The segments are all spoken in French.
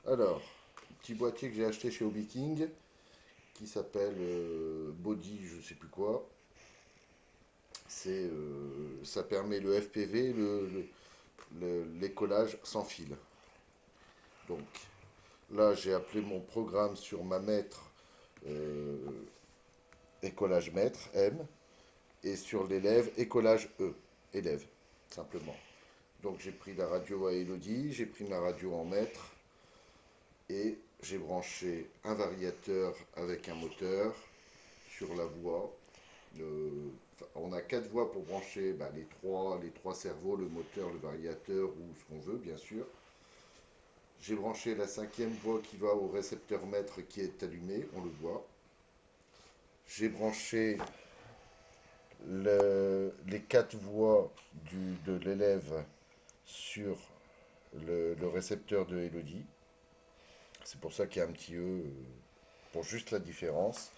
Alors, petit boîtier que j'ai acheté chez Hobby King qui s'appelle Body, je sais plus quoi. Ça permet le FPV, l'écolage sans fil. Donc là, j'ai appelé mon programme sur ma mètre euh, écolage mètre M et sur l'élève écolage E, élève, simplement. Donc j'ai pris la radio à Elodie, j'ai pris ma radio en mètre et j'ai branché un variateur avec un moteur sur la voie. On a quatre voies pour brancher les trois cerveaux, le moteur, le variateur ou ce qu'on veut, bien sûr. J'ai branché la cinquième voie qui va au récepteur mètre qui est allumé, on le voit. J'ai branché les quatre voies de l'élève sur le récepteur de Elodie. C'est pour ça qu'il y a un petit E pour juste la différence.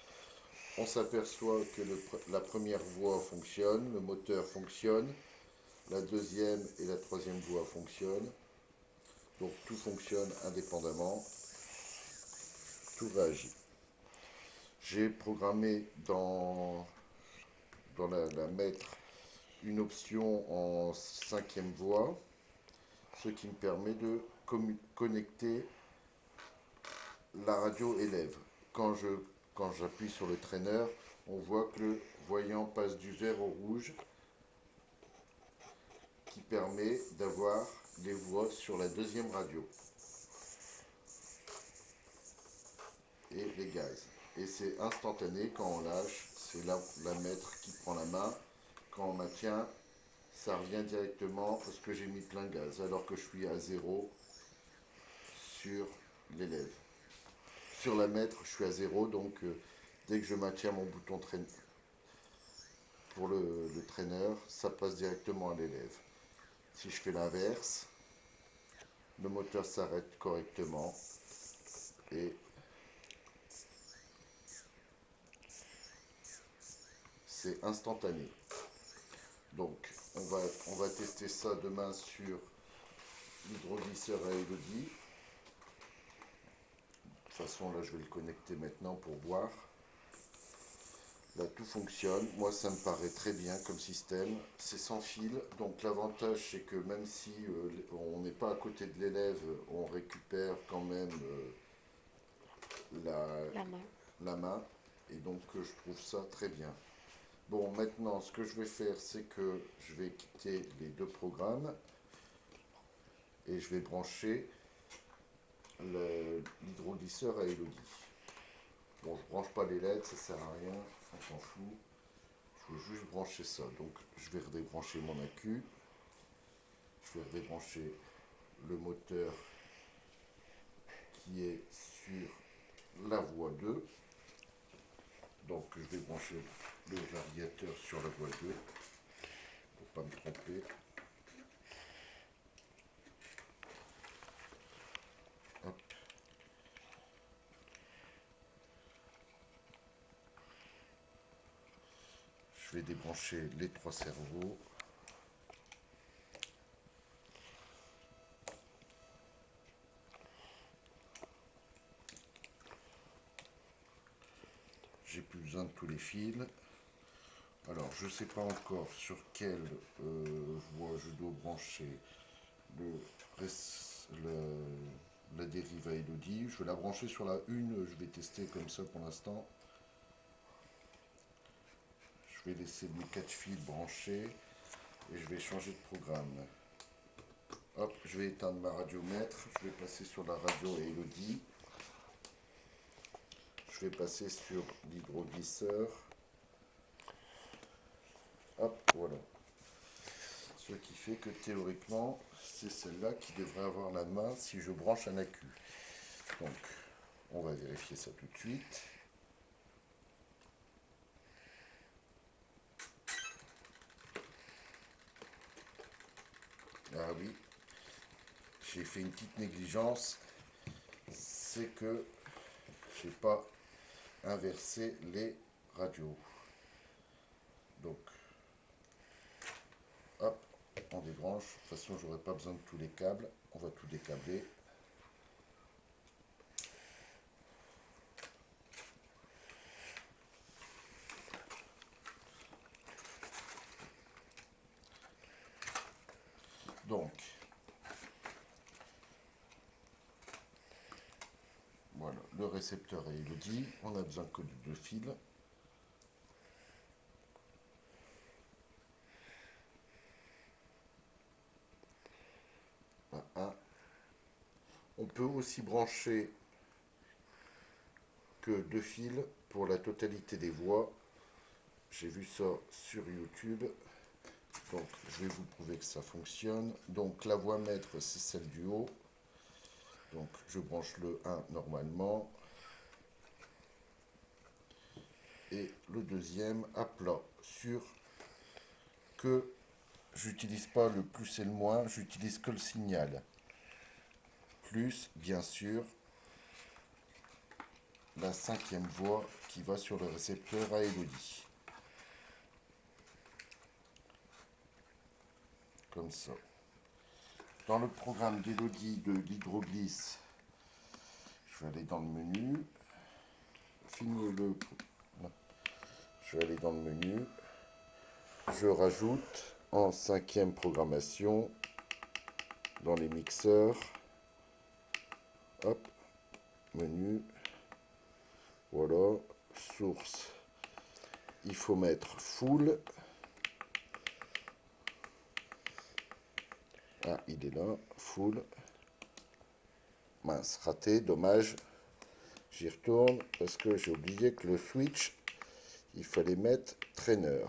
On s'aperçoit que la première voie fonctionne, le moteur fonctionne, la deuxième et la troisième voie fonctionnent. Donc tout fonctionne indépendamment, tout réagit. J'ai programmé dans la mètre une option en cinquième voie, ce qui me permet de connecter la radio élève. Quand je, quand j'appuie sur le traîneur, on voit que le voyant passe du vert au rouge, qui permet d'avoir les voix sur la deuxième radio et les gaz. Et c'est instantané quand on lâche, c'est la mètre qui prend la main. Quand on maintient, ça revient directement parce que j'ai mis plein gaz, alors que je suis à zéro sur l'élève. Sur la mètre, je suis à zéro, donc dès que je maintiens mon bouton pour le traîneur, ça passe directement à l'élève. Si je fais l'inverse, le moteur s'arrête correctement et c'est instantané. Donc on va tester ça demain sur l'hydroglisseur à Elodie. De toute façon là je vais le connecter maintenant pour voir. Là tout fonctionne, moi ça me paraît très bien comme système, c'est sans fil, donc l'avantage c'est que même si on n'est pas à côté de l'élève, on récupère quand même la, La main. la main, et donc je trouve ça très bien. Bon, maintenant, ce que je vais faire, c'est que je vais quitter les deux programmes et je vais brancher l'hydroglisseur à Elodie. Bon, je branche pas les LED, ça sert à rien, on s'en fout. Je veux juste brancher ça. Donc, je vais redébrancher mon accu. Je vais redébrancher le moteur qui est sur la voie 2. Donc, je vais brancher le variateur sur la voie 2 pour pas me tromper. Hop. Je vais débrancher les trois cerveaux. J'ai plus besoin de tous les fils. Alors, je ne sais pas encore sur quelle voie je dois brancher le, la dérive à Elodie. Je vais la brancher sur la 1, je vais tester comme ça pour l'instant. Je vais laisser mes 4 fils branchés et je vais changer de programme. Hop, je vais éteindre ma radiomètre, je vais passer sur la radio à Elodie. Je vais passer sur l'hydroglisseur. Hop, voilà. Ce qui fait que théoriquement, c'est celle-là qui devrait avoir la main si je branche un accu. Donc, on va vérifier ça tout de suite. Ah oui, j'ai fait une petite négligence, c'est que j'ai pas inversé les radios. Donc, hop, on débranche. De toute façon, j'aurai pas besoin de tous les câbles. On va tout décabler. le récepteur à Elodie. On a besoin que de 2 fils. Un. On peut aussi brancher que 2 fils pour la totalité des voix. J'ai vu ça sur YouTube. Donc je vais vous prouver que ça fonctionne. Donc la voix maître, c'est celle du haut. Donc je branche le 1 normalement. Et le deuxième à plat sur que j'utilise pas le plus et le moins, j'utilise que le signal. Plus, bien sûr, la 5e voix qui va sur le récepteur à Elodie. Comme ça. Dans le programme d'Elodie de l'hydroglisse, je vais aller dans le menu. Je vais aller dans le menu. Je rajoute en 5e programmation dans les mixeurs. Hop, menu. Voilà, source. Il faut mettre full. Ah, il est là, full. Mince, raté, dommage. J'y retourne parce que j'ai oublié que le switch, il fallait mettre trainer.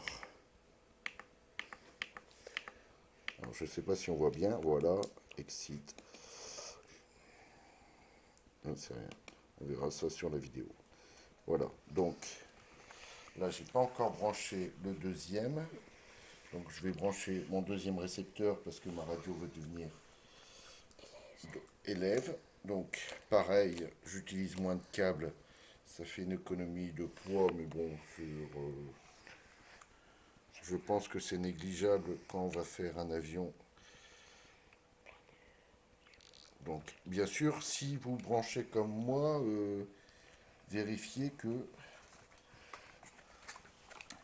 Alors, je ne sais pas si on voit bien. Voilà, exit. Non, c'est rien. On verra ça sur la vidéo. Voilà, donc là, j'ai pas encore branché le deuxième. Donc, je vais brancher mon deuxième récepteur parce que ma radio veut devenir élève. Donc, pareil, j'utilise moins de câbles. Ça fait une économie de poids, mais bon, je pense que c'est négligeable quand on va faire un avion. Donc, bien sûr, si vous branchez comme moi, vérifiez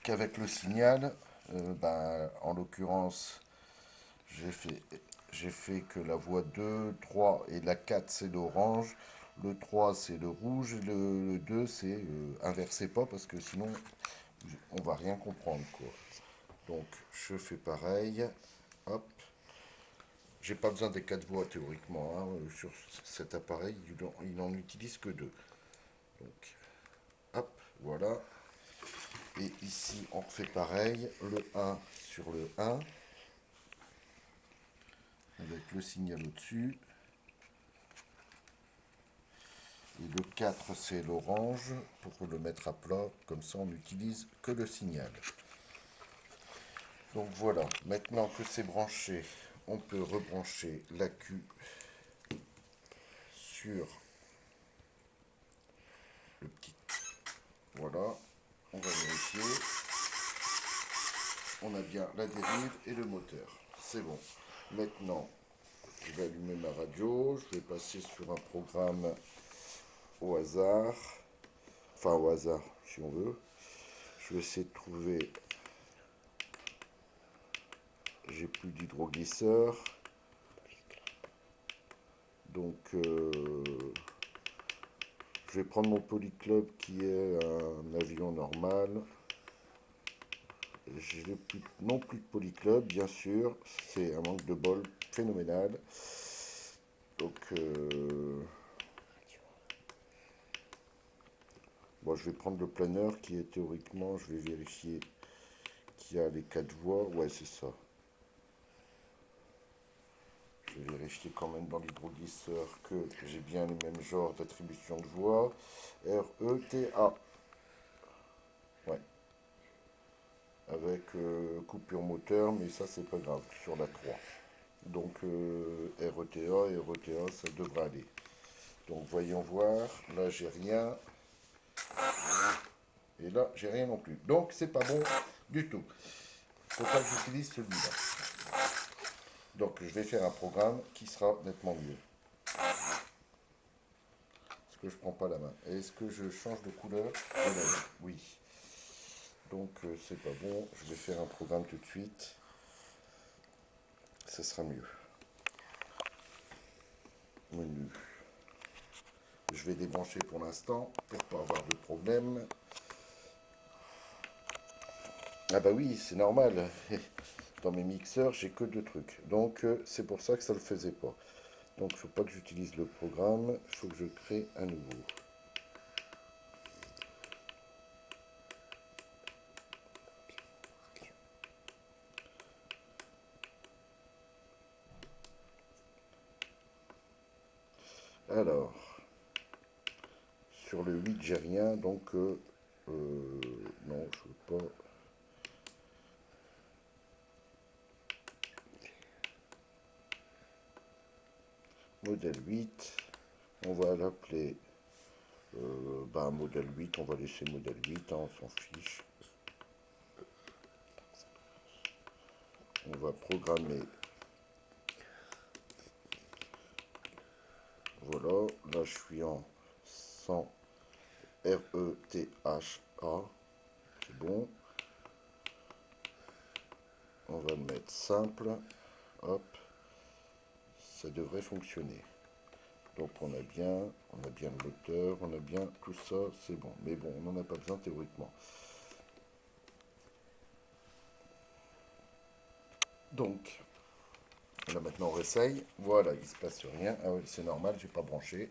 qu'avec le signal, en l'occurrence, j'ai fait que la voie 2, 3 et la 4 c'est l'orange, le 3 c'est le rouge, et le 2 c'est inversez pas parce que sinon on va rien comprendre quoi. Donc je fais pareil, hop. J'ai pas besoin des 4 voies théoriquement, hein. Sur cet appareil il n'en utilise que 2. Donc hop, voilà. Et ici on refait pareil, le 1 sur le 1. Avec le signal au-dessus. Et le 4, c'est l'orange, pour le mettre à plat, comme ça on n'utilise que le signal. Donc voilà, maintenant que c'est branché, on peut rebrancher l'AQ sur le petit. Voilà, on va vérifier. On a bien la dérive et le moteur. C'est bon. Maintenant, je vais allumer ma radio, je vais passer sur un programme au hasard. Enfin au hasard, si on veut. Je vais essayer de trouver. J'ai plus d'hydroglisseur. Donc je vais prendre mon Polyclub qui est un avion normal. Je n'ai non plus de Polyclub, bien sûr. C'est un manque de bol phénoménal. Donc bon, je vais prendre le planeur qui est théoriquement, je vais vérifier qu'il y a les 4 voies. Ouais, c'est ça. Je vais vérifier quand même dans l'hydroglisseur que j'ai bien le même genre d'attribution de voix. R-E-T-A. Ouais. Avec coupure moteur, mais ça c'est pas grave, sur la 3. Donc RETA et RETA, ça devrait aller. Donc voyons voir. Là j'ai rien. Et là j'ai rien non plus. Donc c'est pas bon du tout. Faut pas que j'utilise celui-là. Donc je vais faire un programme qui sera nettement mieux. Est-ce que je prends pas la main? Est-ce que je change de couleur? Oui. Donc c'est pas bon. Je vais faire un programme tout de suite. Ça sera mieux. Menu. Je je vais débrancher pour l'instant pour pas avoir de problème. Ah bah oui, c'est normal. Dans mes mixeurs, j'ai que 2 trucs. Donc c'est pour ça que ça ne le faisait pas. Donc il ne faut pas que j'utilise le programme, il faut que je crée un nouveau. Alors, sur le 8, j'ai rien, donc non, je ne veux pas. Modèle 8, on va l'appeler modèle 8, on va laisser modèle 8, hein, on s'en fiche. On va programmer. Voilà, là je suis en 100 RETHA, c'est bon. On va le mettre simple, hop, ça devrait fonctionner. Donc on a bien le moteur, on a bien tout ça, c'est bon. Mais bon, on n'en a pas besoin théoriquement. Donc, là maintenant on réessaye. Voilà, il se passe rien. Ah oui, c'est normal, j'ai pas branché.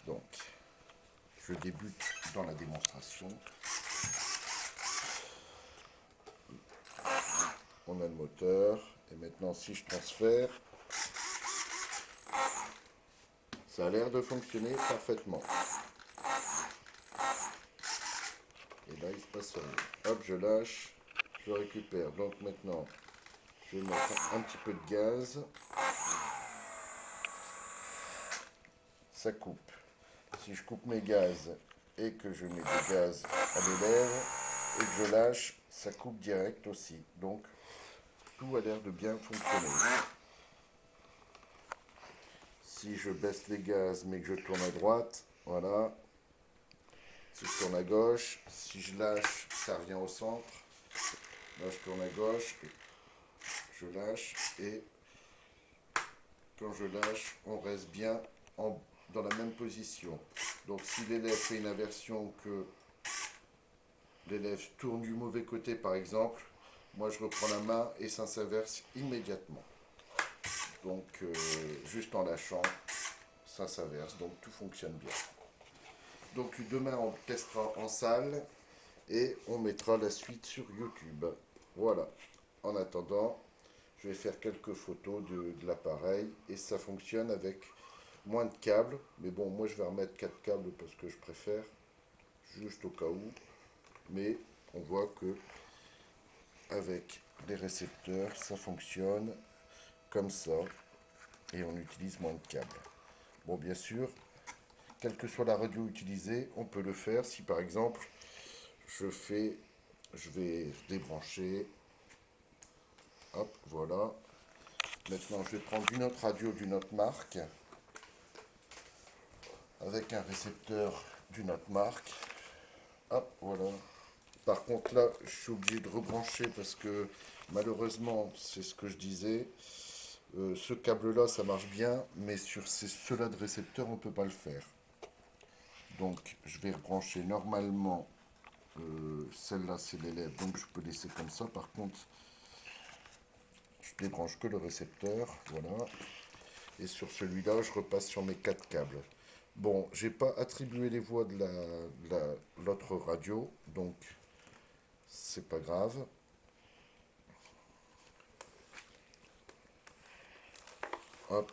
Donc, je débute dans la démonstration. On a le moteur. Et maintenant, si je transfère, ça a l'air de fonctionner parfaitement. Et là, il se passe rien. Hop, je lâche, je récupère. Donc maintenant, je vais mettre un petit peu de gaz. Ça coupe. Si je coupe mes gaz et que je mets du gaz à l'élève et que je lâche, ça coupe direct aussi. Donc, tout a l'air de bien fonctionner. Si je baisse les gaz mais que je tourne à droite, voilà. Si je tourne à gauche, si je lâche, ça revient au centre. Là, je tourne à gauche, je lâche et quand je lâche, on reste bien dans la même position. Donc, si l'élève fait une inversion, que l'élève tourne du mauvais côté, par exemple, moi, je reprends la main et ça s'inverse immédiatement. Donc, juste en lâchant, ça s'inverse. Donc, tout fonctionne bien. Donc, demain, on testera en salle et on mettra la suite sur YouTube. Voilà. En attendant, je vais faire quelques photos de l'appareil et ça fonctionne avec moins de câbles. Mais bon, moi, je vais remettre 4 câbles parce que je préfère, juste au cas où. Mais on voit que avec les récepteurs, ça fonctionne comme ça et on utilise moins de câbles. Bon, bien sûr, quelle que soit la radio utilisée, on peut le faire si par exemple je vais débrancher, hop, voilà. Maintenant, je vais prendre une autre radio d'une autre marque avec un récepteur d'une autre marque, hop, voilà. Par contre, là, je suis obligé de rebrancher parce que malheureusement, c'est ce que je disais. Ce câble-là, ça marche bien, mais sur ceux-là de récepteur, on ne peut pas le faire. Donc, je vais rebrancher normalement. Celle-là, c'est l'élève, donc je peux laisser comme ça. Par contre, je débranche que le récepteur, voilà. Et sur celui-là, je repasse sur mes 4 câbles. Bon, j'ai pas attribué les voix de l'autre radio, donc c'est pas grave. Hop,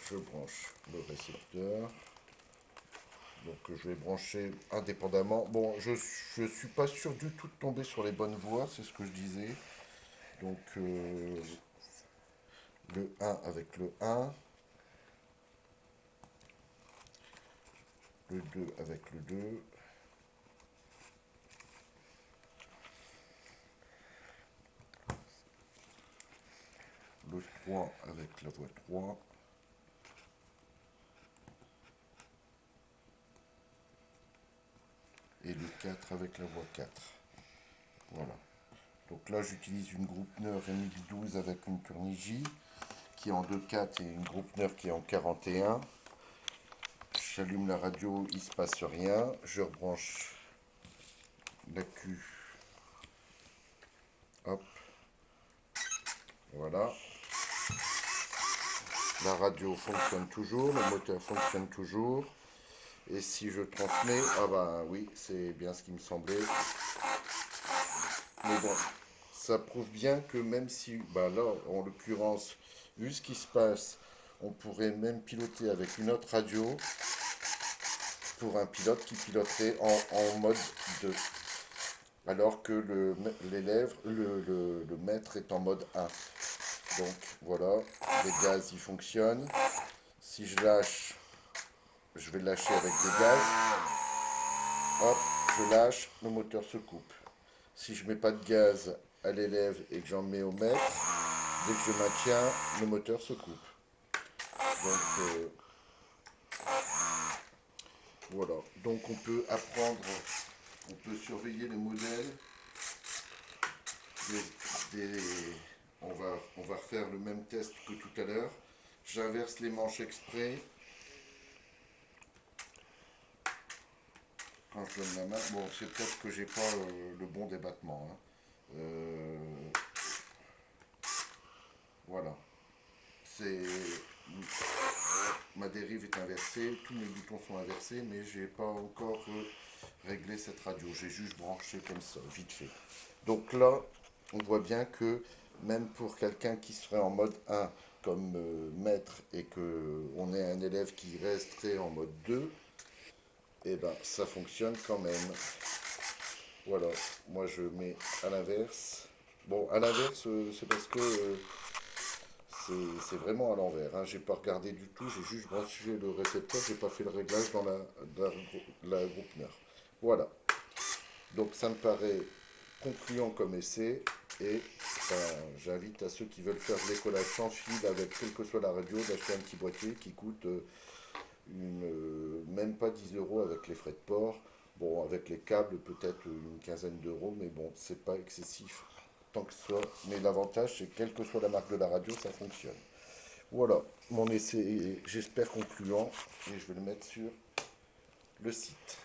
je branche le récepteur. Donc je vais brancher indépendamment. Bon, je suis pas sûr du tout de tomber sur les bonnes voies, c'est ce que je disais. Donc le 1 avec le 1, le 2 avec le 2, le 3 avec la voie 3, et le 4 avec la voie 4. Voilà. Donc là, j'utilise une Groupe Neur MX12 avec une tournigie. qui est en 2.4 et une groupe 9 qui est en 41. J'allume la radio, il ne se passe rien. Je rebranche la Q. Hop, voilà. La radio fonctionne toujours, le moteur fonctionne toujours. Et si je transmets, ah bah oui, c'est bien ce qui me semblait. Mais bon, ça prouve bien que même si, bah là, en l'occurrence, vu ce qui se passe, on pourrait même piloter avec une autre radio pour un pilote qui piloterait en mode 2. Alors que l'élève, le maître est en mode 1. Donc voilà, les gaz ils fonctionnent. Si je lâche, je vais lâcher avec des gaz. Hop, je lâche, le moteur se coupe. Si je mets pas de gaz à l'élève et que j'en mets au maître, dès que je maintiens, le moteur se coupe. Donc voilà. Donc on peut apprendre, on peut surveiller les modèles. Des- on va refaire le même test que tout à l'heure. J'inverse les manches exprès. Quand je donne la main, bon, c'est peut-être que j'ai pas le bon débattement, hein. Voilà. C'est ma dérive est inversée, tous mes boutons sont inversés, mais j'ai pas encore réglé cette radio. J'ai juste branché comme ça, vite fait. Donc là, on voit bien que même pour quelqu'un qui serait en mode 1 comme maître et que on ait un élève qui resterait en mode 2, et ben ça fonctionne quand même. Voilà, moi je mets à l'inverse. Bon, à l'inverse, c'est parce que c'est vraiment à l'envers, hein. J'ai pas regardé du tout, j'ai juste branché le récepteur, j'ai pas fait le réglage dans la groupe NER. Voilà, donc ça me paraît concluant comme essai et j'invite à ceux qui veulent faire de l'écolage sans fil avec quelle que soit la radio d'acheter un petit boîtier qui coûte même pas 10 euros avec les frais de port. Bon, avec les câbles, peut-être une quinzaine d'euros, mais bon, c'est pas excessif tant que ça. Mais l'avantage, c'est que quelle que soit la marque de la radio, ça fonctionne. Voilà, mon essai est, j'espère, concluant, et je vais le mettre sur le site.